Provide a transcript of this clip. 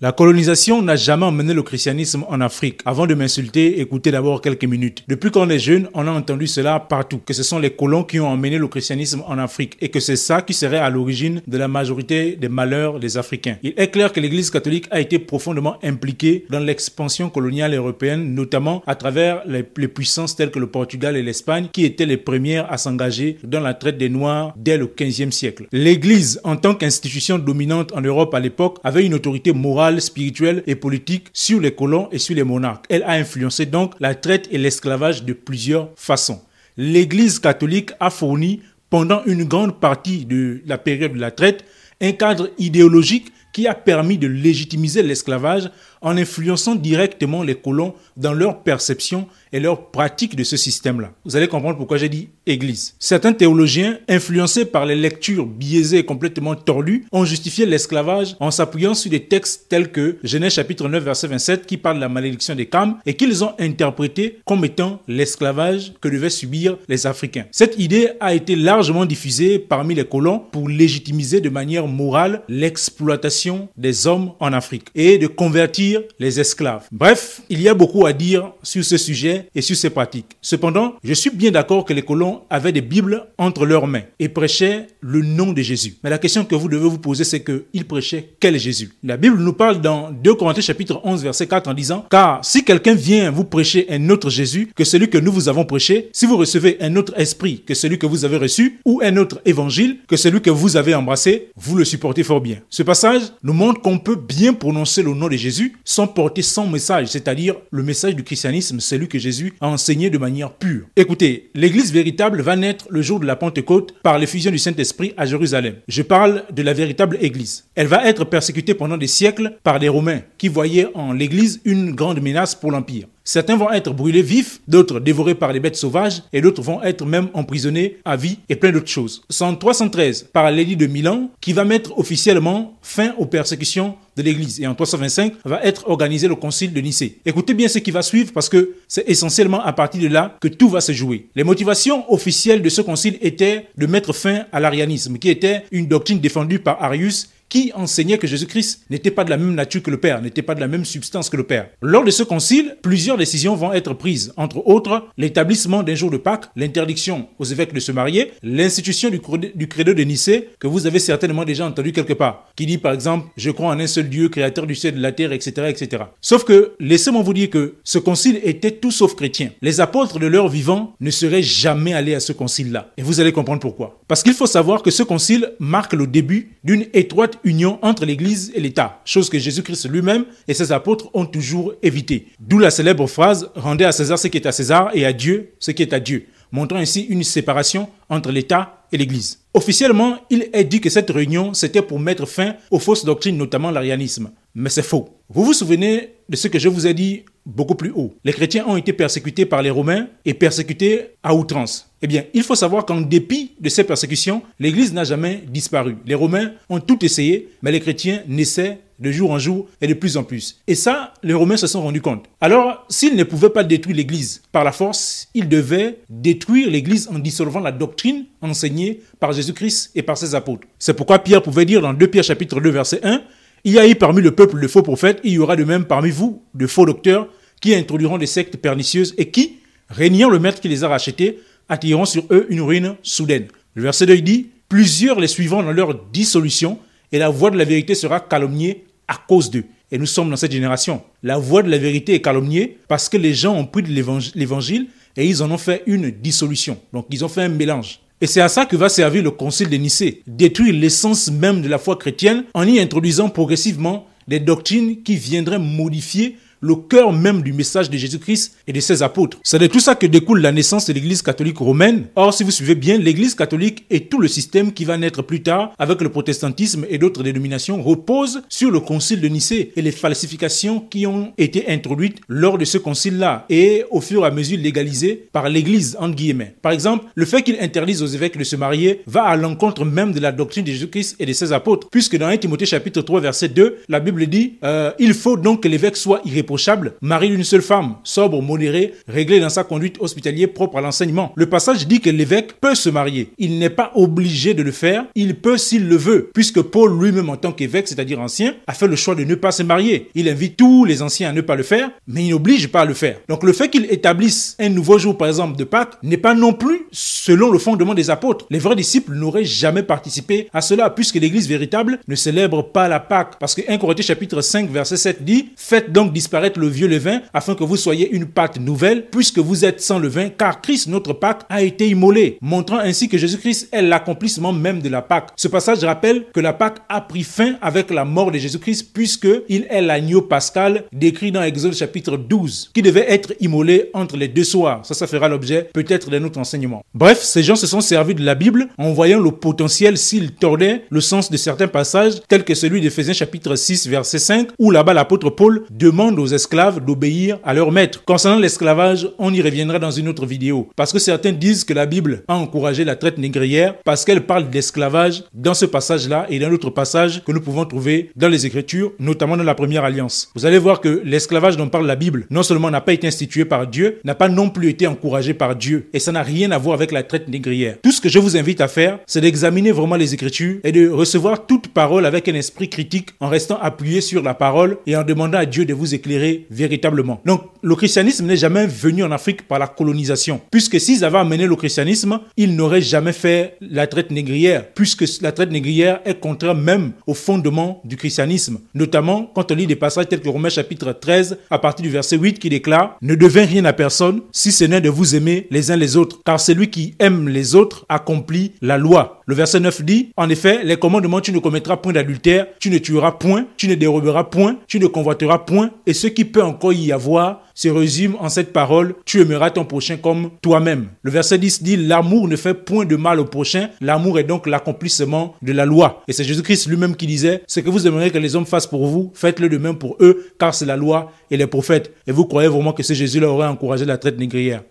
La colonisation n'a jamais emmené le christianisme en Afrique. Avant de m'insulter, écoutez d'abord quelques minutes. Depuis qu'on est jeune, on a entendu cela partout, que ce sont les colons qui ont emmené le christianisme en Afrique et que c'est ça qui serait à l'origine de la majorité des malheurs des Africains. Il est clair que l'Église catholique a été profondément impliquée dans l'expansion coloniale européenne, notamment à travers les puissances telles que le Portugal et l'Espagne, qui étaient les premières à s'engager dans la traite des Noirs dès le XVe siècle. L'Église, en tant qu'institution dominante en Europe à l'époque, avait une autorité morale, spirituelle et politique sur les colons et sur les monarques. Elle a influencé donc la traite et l'esclavage de plusieurs façons. L'Église catholique a fourni, pendant une grande partie de la période de la traite, un cadre idéologique qui a permis de légitimiser l'esclavage en influençant directement les colons dans leur perception et leur pratique de ce système-là. Vous allez comprendre pourquoi j'ai dit Église. Certains théologiens, influencés par les lectures biaisées et complètement tordues, ont justifié l'esclavage en s'appuyant sur des textes tels que Genèse chapitre 9 verset 27 qui parle de la malédiction des Cham et qu'ils ont interprété comme étant l'esclavage que devaient subir les Africains. Cette idée a été largement diffusée parmi les colons pour légitimiser de manière morale l'exploitation des hommes en Afrique et de convertir les esclaves. Bref, il y a beaucoup à dire sur ce sujet et sur ces pratiques. Cependant, je suis bien d'accord que les colons avaient des Bibles entre leurs mains et prêchaient le nom de Jésus. Mais la question que vous devez vous poser, c'est qu'ils prêchaient quel Jésus? La Bible nous parle dans 2 Corinthiens chapitre 11 verset 4 en disant « Car si quelqu'un vient vous prêcher un autre Jésus que celui que nous vous avons prêché, si vous recevez un autre esprit que celui que vous avez reçu, ou un autre évangile que celui que vous avez embrassé, vous le supportez fort bien. » Ce passage nous montre qu'on peut bien prononcer le nom de Jésus sans porter son message, c'est-à-dire le message du christianisme, celui que Jésus a enseigné de manière pure. Écoutez, l'Église véritable va naître le jour de la Pentecôte par l'effusion du Saint-Esprit à Jérusalem. Je parle de la véritable Église. Elle va être persécutée pendant des siècles par des Romains qui voyaient en l'Église une grande menace pour l'Empire. Certains vont être brûlés vifs, d'autres dévorés par les bêtes sauvages et d'autres vont être même emprisonnés à vie et plein d'autres choses. C'est en 313 par l'édit de Milan qui va mettre officiellement fin aux persécutions de l'Église et en 325 va être organisé le concile de Nicée. Écoutez bien ce qui va suivre parce que c'est essentiellement à partir de là que tout va se jouer. Les motivations officielles de ce concile étaient de mettre fin à l'arianisme qui était une doctrine défendue par Arius qui enseignait que Jésus-Christ n'était pas de la même nature que le Père, n'était pas de la même substance que le Père. Lors de ce concile, plusieurs décisions vont être prises, entre autres l'établissement d'un jour de Pâques, l'interdiction aux évêques de se marier, l'institution du credo de Nicée, que vous avez certainement déjà entendu quelque part, qui dit par exemple « Je crois en un seul Dieu, créateur du ciel et de la terre, etc. etc. » Sauf que, laissez-moi vous dire que ce concile était tout sauf chrétien. Les apôtres de leur vivant ne seraient jamais allés à ce concile-là. Et vous allez comprendre pourquoi. Parce qu'il faut savoir que ce concile marque le début d'une étroite union entre l'Église et l'État, chose que Jésus-Christ lui-même et ses apôtres ont toujours évité. D'où la célèbre phrase « Rendez à César ce qui est à César et à Dieu ce qui est à Dieu », montrant ainsi une séparation entre l'État et l'Église. Officiellement, il est dit que cette réunion, c'était pour mettre fin aux fausses doctrines, notamment l'arianisme. Mais c'est faux. Vous vous souvenez de ce que je vous ai dit beaucoup plus haut. Les chrétiens ont été persécutés par les Romains et persécutés à outrance. Eh bien, il faut savoir qu'en dépit de ces persécutions, l'Église n'a jamais disparu. Les Romains ont tout essayé, mais les chrétiens naissaient de jour en jour et de plus en plus. Et ça, les Romains se sont rendus compte. Alors, s'ils ne pouvaient pas détruire l'Église par la force, ils devaient détruire l'Église en dissolvant la doctrine enseignée par Jésus-Christ et par ses apôtres. C'est pourquoi Pierre pouvait dire dans 2 Pierre chapitre 2 verset 1, « Il y a eu parmi le peuple de faux prophètes, il y aura de même parmi vous de faux docteurs qui introduiront des sectes pernicieuses et qui, régnant le maître qui les a rachetés, attireront sur eux une ruine soudaine. » Le verset 2 il dit « Plusieurs les suivront dans leur dissolution et la voix de la vérité sera calomniée à cause d'eux. » Et nous sommes dans cette génération. La voix de la vérité est calomniée parce que les gens ont pris de l'évangile et ils en ont fait une dissolution. Donc ils ont fait un mélange. Et c'est à ça que va servir le concile de Nicée. Détruire l'essence même de la foi chrétienne en y introduisant progressivement des doctrines qui viendraient modifier le cœur même du message de Jésus-Christ et de ses apôtres. C'est de tout ça que découle la naissance de l'Église catholique romaine. Or, si vous suivez bien, l'Église catholique et tout le système qui va naître plus tard avec le protestantisme et d'autres dénominations repose sur le concile de Nicée et les falsifications qui ont été introduites lors de ce concile-là et au fur et à mesure légalisées par l'Église, entre guillemets. Par exemple, le fait qu'il interdise aux évêques de se marier va à l'encontre même de la doctrine de Jésus-Christ et de ses apôtres, puisque dans 1 Timothée chapitre 3 verset 2, la Bible dit « Il faut donc que l'évêque soit irréprochable irréprochable, mari d'une seule femme, sobre, modéré, réglé dans sa conduite hospitalière propre à l'enseignement. Le passage dit que l'évêque peut se marier. Il n'est pas obligé de le faire, il peut s'il le veut, puisque Paul lui-même en tant qu'évêque, c'est-à-dire ancien, a fait le choix de ne pas se marier. Il invite tous les anciens à ne pas le faire, mais il n'oblige pas à le faire. Donc le fait qu'il établisse un nouveau jour, par exemple, de Pâques, n'est pas non plus selon le fondement des apôtres. Les vrais disciples n'auraient jamais participé à cela, puisque l'Église véritable ne célèbre pas la Pâque. Parce que 1 Corinthiens chapitre 5, verset 7 dit « Faites donc disparaître le vieux levain, afin que vous soyez une pâte nouvelle, puisque vous êtes sans levain, car Christ, notre Pâque, a été immolé. » Montrant ainsi que Jésus-Christ est l'accomplissement même de la Pâque. Ce passage rappelle que la Pâque a pris fin avec la mort de Jésus-Christ, puisqu'il est l'agneau pascal décrit dans Exode chapitre 12, qui devait être immolé entre les deux soirs. Ça fera l'objet peut-être d'un autre enseignement. Bref, ces gens se sont servis de la Bible en voyant le potentiel s'ils tordaient le sens de certains passages, tels que celui d'Éphésiens chapitre 6, verset 5, où là-bas l'apôtre Paul demande aux esclaves d'obéir à leur maître. Concernant l'esclavage, on y reviendra dans une autre vidéo, parce que certains disent que la Bible a encouragé la traite négrière parce qu'elle parle d'esclavage dans ce passage-là et dans l'autre passage que nous pouvons trouver dans les Écritures, notamment dans la Première Alliance. Vous allez voir que l'esclavage dont parle la Bible, non seulement n'a pas été institué par Dieu, n'a pas non plus été encouragé par Dieu, et ça n'a rien à voir avec la traite négrière. Tout ce que je vous invite à faire, c'est d'examiner vraiment les Écritures et de recevoir toute parole avec un esprit critique en restant appuyé sur la parole et en demandant à Dieu de vous éclairer véritablement. Donc, le christianisme n'est jamais venu en Afrique par la colonisation, puisque s'ils avaient amené le christianisme, ils n'auraient jamais fait la traite négrière, puisque la traite négrière est contraire même au fondement du christianisme, notamment quand on lit des passages tels que Romains chapitre 13 à partir du verset 8 qui déclare « Ne devez rien à personne si ce n'est de vous aimer les uns les autres, car celui qui aime les autres accomplit la loi. » Le verset 9 dit « En effet, les commandements, tu ne commettras point d'adultère, tu ne tueras point, tu ne déroberas point, tu ne convoiteras point, et ce qui peut encore y avoir se résume en cette parole, tu aimeras ton prochain comme toi-même. » Le verset 10 dit « L'amour ne fait point de mal au prochain, l'amour est donc l'accomplissement de la loi. » Et c'est Jésus-Christ lui-même qui disait « Ce que vous aimeriez que les hommes fassent pour vous, faites-le de même pour eux, car c'est la loi et les prophètes. » Et vous croyez vraiment que ce Jésus-là aurait encouragé la traite négrière?